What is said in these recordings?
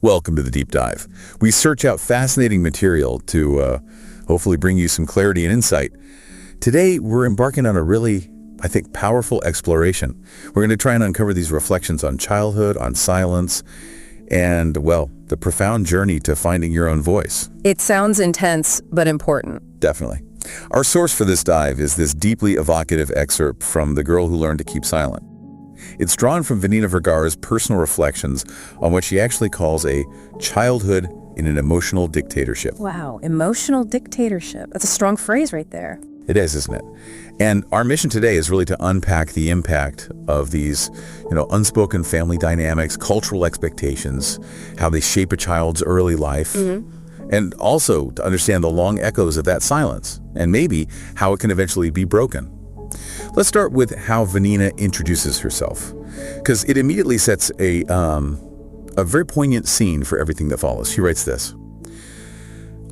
Welcome to the Deep Dive. We search out fascinating material to hopefully bring you some clarity and insight. Today, we're embarking on a really, I think, powerful exploration. We're going to try and uncover these reflections on childhood, on silence, and, well, the profound journey to finding your own voice. It sounds intense, but important. Definitely. Our source for this dive is this deeply evocative excerpt from The Girl Who Learned to Keep Silent. It's drawn from Vanina Vergara's personal reflections on what she actually calls a childhood in an emotional dictatorship. Wow, emotional dictatorship. That's a strong phrase right there. It is, isn't it? And our mission today is really to unpack the impact of these, unspoken family dynamics, cultural expectations, how they shape a child's early life, and also to understand the long echoes of that silence, and maybe how it can eventually be broken. Let's start with how Vanina introduces herself, because it immediately sets a very poignant scene for everything that follows. She writes this: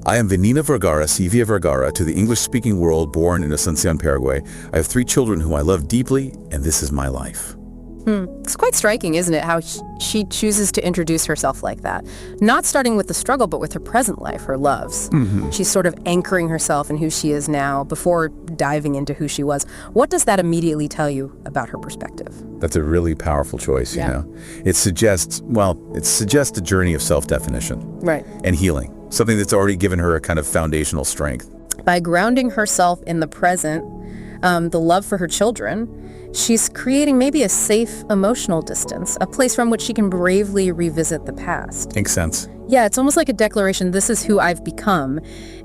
I am Vanina Vergara, Vergara, to the English-speaking world, born in Asunción, Paraguay. I have 3 children whom I love deeply, and this is my life. It's quite striking, isn't it, how she chooses to introduce herself like that. Not starting with the struggle, but with her present life, her loves. She's sort of anchoring herself in who she is now before diving into who she was. What does that immediately tell you about her perspective? That's a really powerful choice, you know. It suggests a journey of self-definition. Right. And healing, something that's already given her a kind of foundational strength. By grounding herself in the present, the love for her children, she's creating maybe a safe emotional distance, a place from which she can bravely revisit the past. Makes sense. Yeah, it's almost like a declaration, this is who I've become,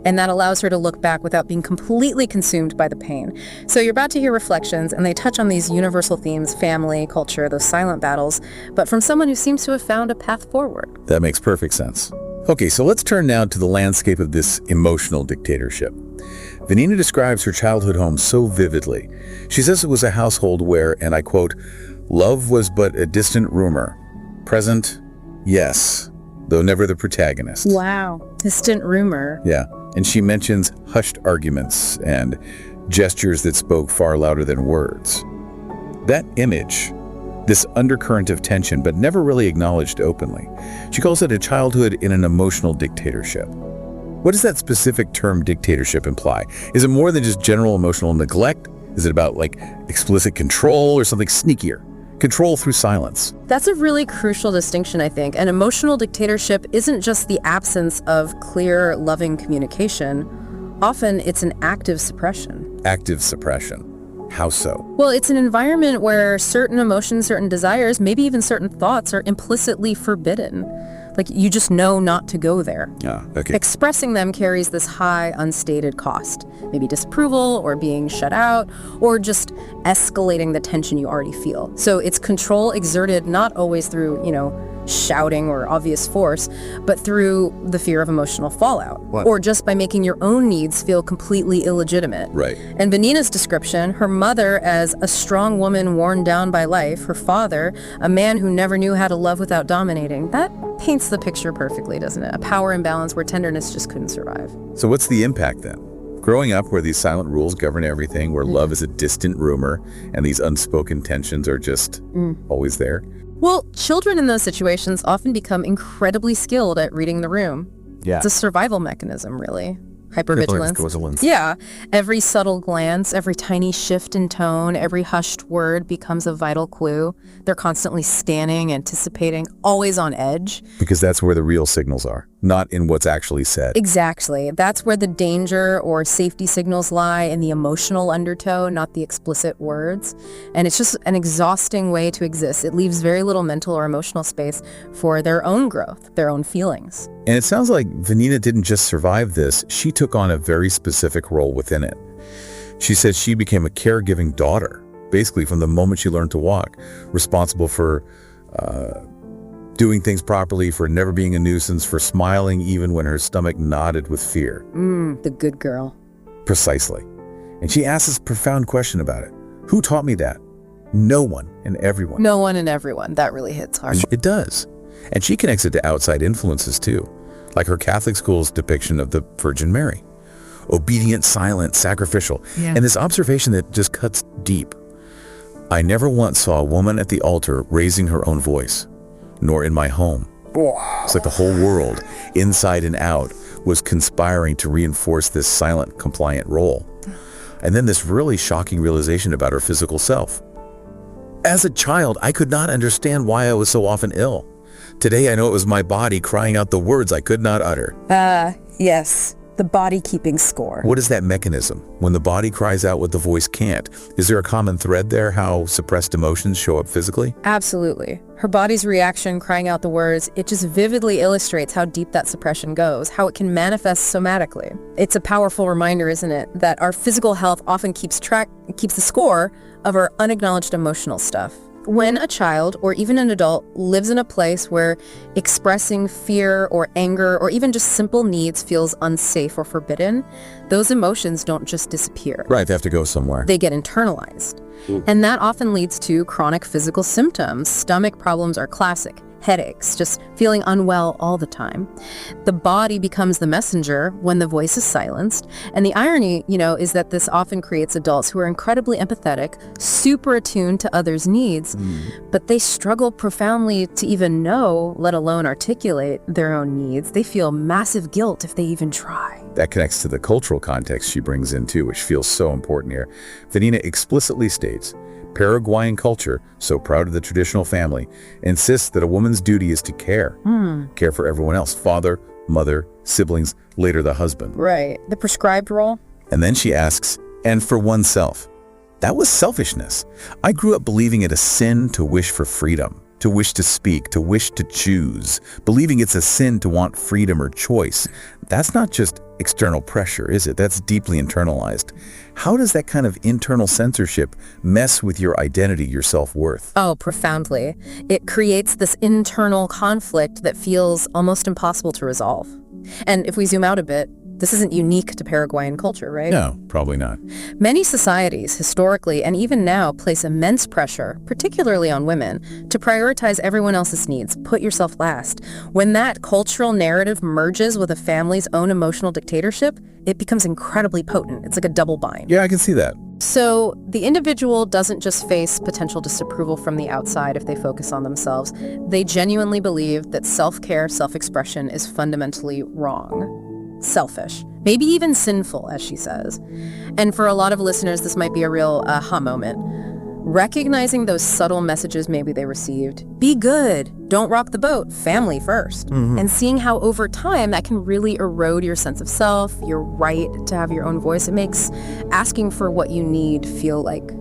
and that allows her to look back without being completely consumed by the pain. So you're about to hear reflections, and they touch on these universal themes, family, culture, those silent battles, but from someone who seems to have found a path forward. That makes perfect sense. Okay, so let's turn now to the landscape of this emotional dictatorship. Vanina describes her childhood home so vividly. She says it was a household where, and I quote, love was but a distant rumor. Present, yes, though never the protagonist. Wow, distant rumor. Yeah, and she mentions hushed arguments and gestures that spoke far louder than words. That image, this undercurrent of tension, but never really acknowledged openly. She calls it a childhood in an emotional dictatorship. What does that specific term dictatorship imply? Is it more than just general emotional neglect? Is it about explicit control or something sneakier? Control through silence. That's a really crucial distinction, I think. An emotional dictatorship isn't just the absence of clear, loving communication. Often it's an active suppression. Active suppression. How so? Well, it's an environment where certain emotions, certain desires, maybe even certain thoughts are implicitly forbidden. You just know not to go there. Okay. Expressing them carries this high, unstated cost. Maybe disapproval, or being shut out, or just escalating the tension you already feel. So it's control exerted not always through, shouting or obvious force, but through the fear of emotional fallout. Or just by making your own needs feel completely illegitimate. Right. And Vanina's description, her mother as a strong woman worn down by life, her father, a man who never knew how to love without dominating, that paints the picture perfectly, doesn't it? A power imbalance where tenderness just couldn't survive. So what's the impact then? Growing up where these silent rules govern everything, where love is a distant rumor, and these unspoken tensions are just always there? Well, children in those situations often become incredibly skilled at reading the room. Yeah. It's a survival mechanism, really. Hypervigilance. Yeah. Yeah. Every subtle glance, every tiny shift in tone, every hushed word becomes a vital clue. They're constantly scanning, anticipating, always on edge. Because that's where the real signals are, not in what's actually said. Exactly. That's where the danger or safety signals lie, in the emotional undertow, not the explicit words. And it's just an exhausting way to exist. It leaves very little mental or emotional space for their own growth, their own feelings. And it sounds like Vanina didn't just survive this, she took on a very specific role within it. She says she became a caregiving daughter, basically from the moment she learned to walk, responsible for doing things properly, for never being a nuisance, for smiling even when her stomach knotted with fear. The good girl. Precisely. And she asks this profound question about it. Who taught me that? No one and everyone. No one and everyone. That really hits hard. It does. And she connects it to outside influences too, like her Catholic school's depiction of the Virgin Mary. Obedient, silent, sacrificial. Yeah. And this observation that just cuts deep. I never once saw a woman at the altar raising her own voice, nor in my home, It's like the whole world, inside and out, was conspiring to reinforce this silent, compliant role. And then this really shocking realization about her physical self. As a child, I could not understand why I was so often ill. Today, I know it was my body crying out the words I could not utter. Yes. The body keeping score. What is that mechanism? When the body cries out what the voice can't, is there a common thread there, how suppressed emotions show up physically? Absolutely. Her body's reaction, crying out the words, it just vividly illustrates how deep that suppression goes, how it can manifest somatically. It's a powerful reminder, isn't it, that our physical health often keeps the score of our unacknowledged emotional stuff. When a child or even an adult lives in a place where expressing fear or anger or even just simple needs feels unsafe or forbidden, those emotions don't just disappear. Right, they have to go somewhere. They get internalized. And that often leads to chronic physical symptoms. Stomach problems are classic. Headaches, just feeling unwell all the time. The body becomes the messenger when the voice is silenced. And the irony, is that this often creates adults who are incredibly empathetic, super attuned to others' needs, but they struggle profoundly to even know, let alone articulate their own needs. They feel massive guilt if they even try. That connects to the cultural context she brings in too, which feels so important here. Vanina explicitly states, Paraguayan culture, so proud of the traditional family, insists that a woman's duty is to care. Care for everyone else, father, mother, siblings, later the husband. Right, the prescribed role. And then she asks, and for oneself. That was selfishness. I grew up believing it a sin to wish for freedom, to wish to speak, to wish to choose, believing it's a sin to want freedom or choice. That's not just external pressure, is it? That's deeply internalized. How does that kind of internal censorship mess with your identity, your self-worth? Oh, profoundly. It creates this internal conflict that feels almost impossible to resolve. And if we zoom out a bit, this isn't unique to Paraguayan culture, right? No, probably not. Many societies, historically and even now, place immense pressure, particularly on women, to prioritize everyone else's needs, put yourself last. When that cultural narrative merges with a family's own emotional dictatorship, it becomes incredibly potent. It's like a double bind. Yeah, I can see that. So the individual doesn't just face potential disapproval from the outside if they focus on themselves. They genuinely believe that self-care, self-expression is fundamentally wrong. Selfish, maybe even sinful, as she says. And for a lot of listeners, this might be a real aha moment. Recognizing those subtle messages maybe they received, be good, don't rock the boat, family first. And seeing how over time that can really erode your sense of self, your right to have your own voice. It makes asking for what you need feel like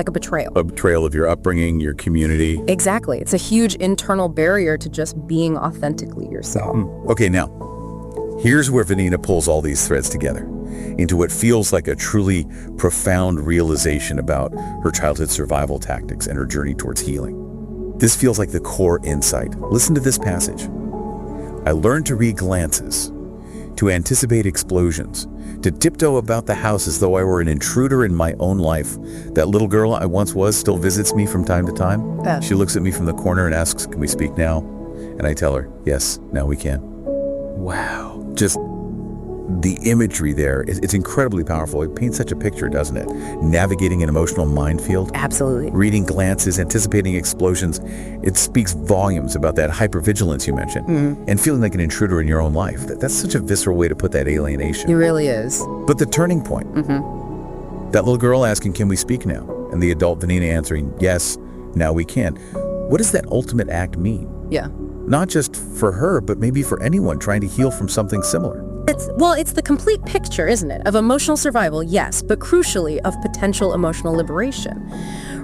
a betrayal. A betrayal of your upbringing, your community. Exactly. It's a huge internal barrier to just being authentically yourself. Okay, now, here's where Vanina pulls all these threads together into what feels like a truly profound realization about her childhood survival tactics and her journey towards healing. This feels like the core insight. Listen to this passage. I learned to read glances, to anticipate explosions, to tiptoe about the house as though I were an intruder in my own life. That little girl I once was still visits me from time to time. She looks at me from the corner and asks, can we speak now? And I tell her, yes, now we can. Wow. Just the imagery there, it's incredibly powerful. It paints such a picture, doesn't it? Navigating an emotional minefield. Absolutely. Reading glances, anticipating explosions. It speaks volumes about that hypervigilance you mentioned. And feeling like an intruder in your own life. That's such a visceral way to put that alienation. It really is. But the turning point. That little girl asking, can we speak now? And the adult Vanina answering, yes, now we can. What does that ultimate act mean? Yeah. Not just for her, but maybe for anyone trying to heal from something similar. It's the complete picture, isn't it? Of emotional survival, yes, but crucially of potential emotional liberation.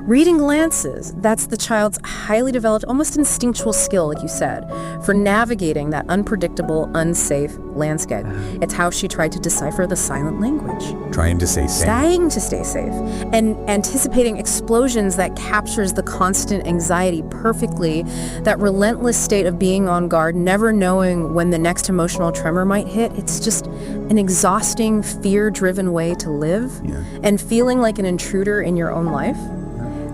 Reading glances, that's the child's highly developed, almost instinctual skill, like you said, for navigating that unpredictable, unsafe landscape. It's how she tried to decipher the silent language. Trying to stay safe. Trying to stay safe. And anticipating explosions that captures the constant anxiety perfectly, that relentless state of being on guard, never knowing when the next emotional tremor might hit. It's just an exhausting, fear-driven way to live. And feeling like an intruder in your own life.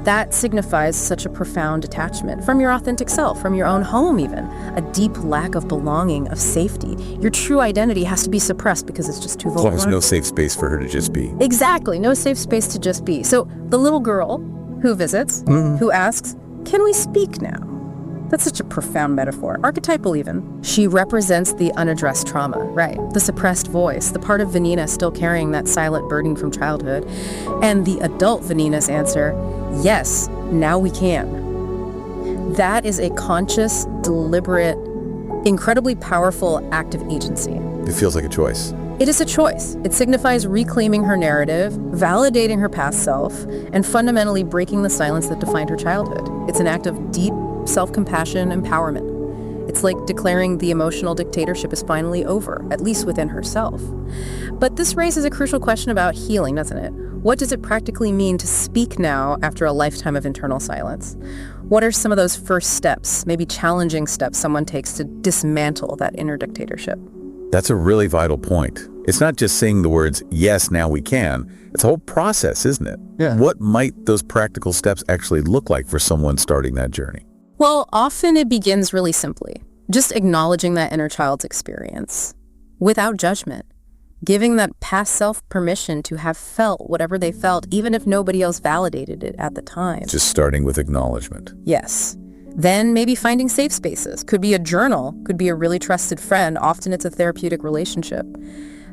That signifies such a profound detachment from your authentic self, from your own home even, a deep lack of belonging, of safety. Your true identity has to be suppressed because it's just too vulnerable. There's no safe space for her to just be. Exactly, no safe space to just be. So the little girl who visits, who asks, can we speak now? That's such a profound metaphor, archetypal even. She represents the unaddressed trauma, right? The suppressed voice, the part of Vanina still carrying that silent burden from childhood. And the adult Vanina's answer, yes, now we can. That is a conscious, deliberate, incredibly powerful act of agency. It feels like a choice. It is a choice. It signifies reclaiming her narrative, validating her past self, and fundamentally breaking the silence that defined her childhood. It's an act of deep self-compassion empowerment. It's like declaring the emotional dictatorship is finally over, at least within herself. But this raises a crucial question about healing, doesn't it? What does it practically mean to speak now after a lifetime of internal silence? What are some of those first steps, maybe challenging steps someone takes to dismantle that inner dictatorship? That's a really vital point. It's not just saying the words, yes, now we can. It's a whole process, isn't it? Yeah. What might those practical steps actually look like for someone starting that journey? Well, often it begins really simply. Just acknowledging that inner child's experience without judgment. Giving that past self permission to have felt whatever they felt, even if nobody else validated it at the time. Just starting with acknowledgement. Yes. Then maybe finding safe spaces. Could be a journal, could be a really trusted friend. Often it's a therapeutic relationship.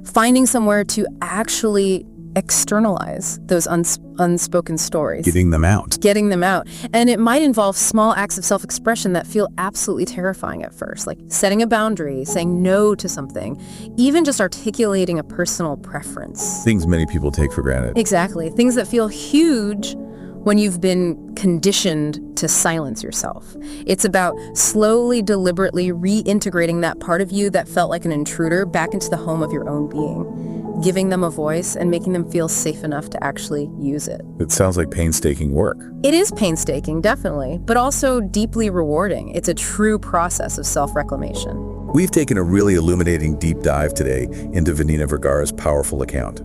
Finding somewhere to actually externalize those unspoken stories. Getting them out. Getting them out. And it might involve small acts of self-expression that feel absolutely terrifying at first, like setting a boundary, saying no to something, even just articulating a personal preference. Things many people take for granted. Exactly. Things that feel huge when you've been conditioned to silence yourself. It's about slowly, deliberately reintegrating that part of you that felt like an intruder back into the home of your own being, giving them a voice and making them feel safe enough to actually use it. It sounds like painstaking work. It is painstaking, definitely, but also deeply rewarding. It's a true process of self-reclamation. We've taken a really illuminating deep dive today into Vanina Vergara's powerful account.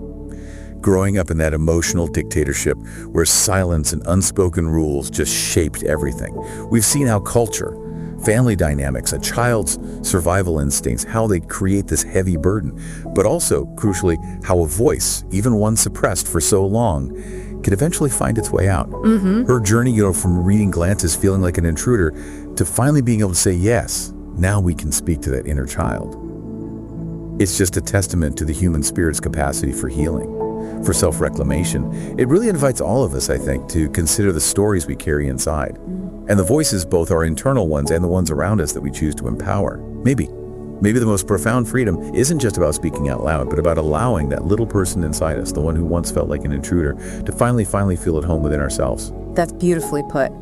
Growing up in that emotional dictatorship where silence and unspoken rules just shaped everything. We've seen how culture, family dynamics, a child's survival instincts, how they create this heavy burden, but also, crucially, how a voice, even one suppressed for so long, can eventually find its way out. Her journey, from reading glances, feeling like an intruder, to finally being able to say yes, now we can speak to that inner child. It's just a testament to the human spirit's capacity for healing, for self-reclamation. It really invites all of us, I think, to consider the stories we carry inside, and the voices, both our internal ones and the ones around us, that we choose to empower. Maybe the most profound freedom isn't just about speaking out loud, but about allowing that little person inside us, the one who once felt like an intruder, to finally feel at home within ourselves. That's beautifully put.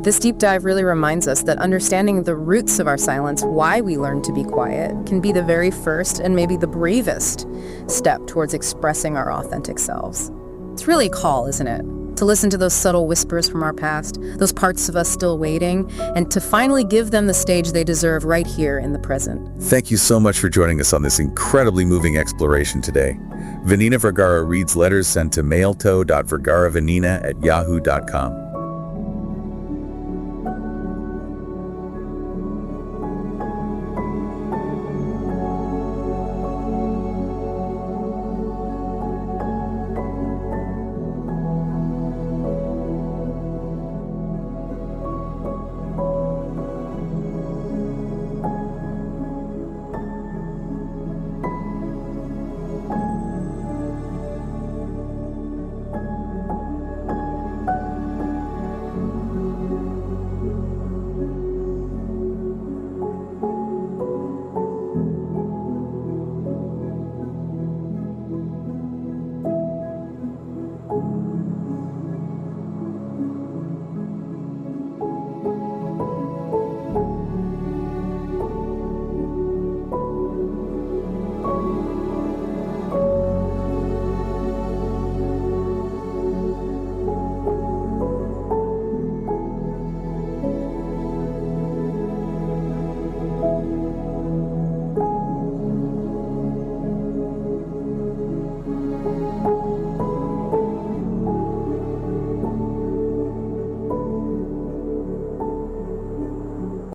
This deep dive really reminds us that understanding the roots of our silence, why we learn to be quiet, can be the very first and maybe the bravest step towards expressing our authentic selves. It's really a call, isn't it? To listen to those subtle whispers from our past, those parts of us still waiting, and to finally give them the stage they deserve right here in the present. Thank you so much for joining us on this incredibly moving exploration today. Vanina Vergara reads letters sent to mailto.vergaravanina@yahoo.com.